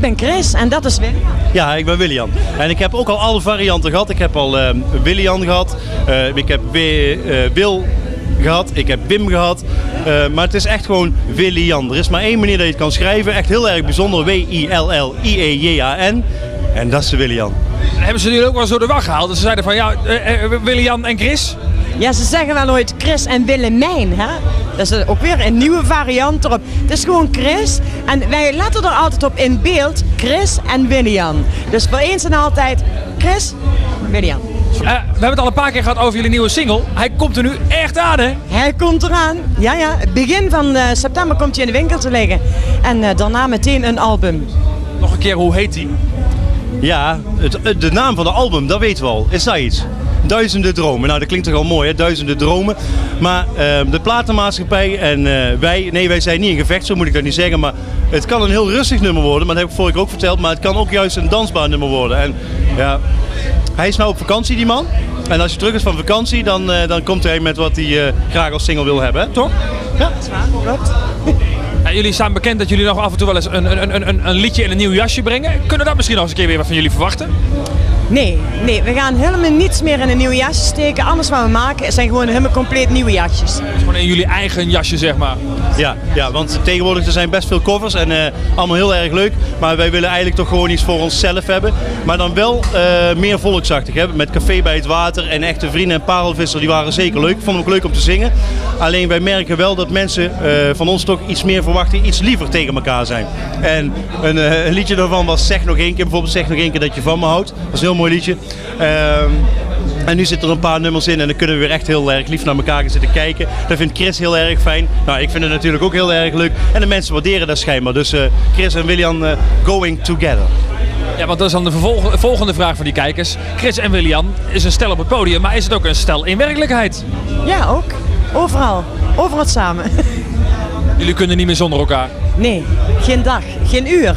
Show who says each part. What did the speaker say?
Speaker 1: ben Chris en dat is William.
Speaker 2: Ja, ik ben William. En ik heb ook al alle varianten gehad. Ik heb al William gehad. Ik heb Wil gehad. Ik heb Wim gehad. Maar het is echt gewoon William. Er is maar één manier dat je het kan schrijven. Echt heel erg bijzonder. W-I-L-L-I-E-J-A-N. En dat is de William.
Speaker 3: Hebben ze jullie ook wel eens door de wacht gehaald? Dus ze zeiden van ja, William en Chris?
Speaker 1: Ja, ze zeggen wel ooit Chris en Willemijn, hè? Dat is ook weer een nieuwe variant erop. Het is gewoon Chris en wij letten er altijd op in beeld Chris en William. Dus voor eens en altijd Chris, William.
Speaker 3: We hebben het al een paar keer gehad over jullie nieuwe single. Hij komt er nu echt aan, hè?
Speaker 1: Hij komt eraan. Ja, begin van september komt hij in de winkel te liggen. En daarna meteen een album.
Speaker 3: Nog een keer, hoe heet die?
Speaker 2: Ja, de naam van de album, dat weten we al. Is dat iets? Duizenden dromen. Nou, dat klinkt toch al mooi, hè? Duizenden dromen. Maar de platenmaatschappij en wij zijn niet in gevecht, zo moet ik dat niet zeggen. Maar het kan een heel rustig nummer worden, maar dat heb ik vorige keer ook verteld. Maar het kan ook juist een dansbaar nummer worden. En ja, hij is nou op vakantie, die man. En als je terug is van vakantie, dan komt hij met wat hij graag als single wil hebben, hè? Toch? Ja, dat is waar. Klopt.
Speaker 3: Jullie staan bekend dat jullie nog af en toe wel eens een liedje in een nieuw jasje brengen. Kunnen we dat misschien nog eens een keer weer wat van jullie verwachten?
Speaker 1: Nee, we gaan helemaal niets meer in een nieuw jasje steken. Alles wat we maken zijn gewoon helemaal compleet nieuwe jasjes.
Speaker 3: Dus gewoon in jullie eigen jasje, zeg maar.
Speaker 2: Ja, want tegenwoordig er zijn best veel covers en allemaal heel erg leuk. Maar wij willen eigenlijk toch gewoon iets voor onszelf hebben. Maar dan wel meer volksachtig. Hè? Met Café bij het Water en Echte Vrienden en Parelvisser, die waren zeker leuk. Ik vond het ook leuk om te zingen. Alleen wij merken wel dat mensen van ons toch iets meer verwachten, iets liever tegen elkaar zijn. En een liedje daarvan was Zeg nog één keer, bijvoorbeeld Zeg nog één keer dat je van me houdt. Dat is een heel mooi liedje. En nu zitten er een paar nummers in en dan kunnen we weer echt heel erg lief naar elkaar gaan zitten kijken. Dat vindt Chris heel erg fijn. Nou, ik vind het natuurlijk ook heel erg leuk. En de mensen waarderen dat schijnbaar. Dus Chris en William going together.
Speaker 3: Ja, want dat is dan de volgende vraag van die kijkers. Chris en William is een stel op het podium, maar is het ook een stel in werkelijkheid?
Speaker 1: Ja, ook. Overal. Overal samen.
Speaker 3: Jullie kunnen niet meer zonder elkaar?
Speaker 1: Nee, geen dag, geen uur.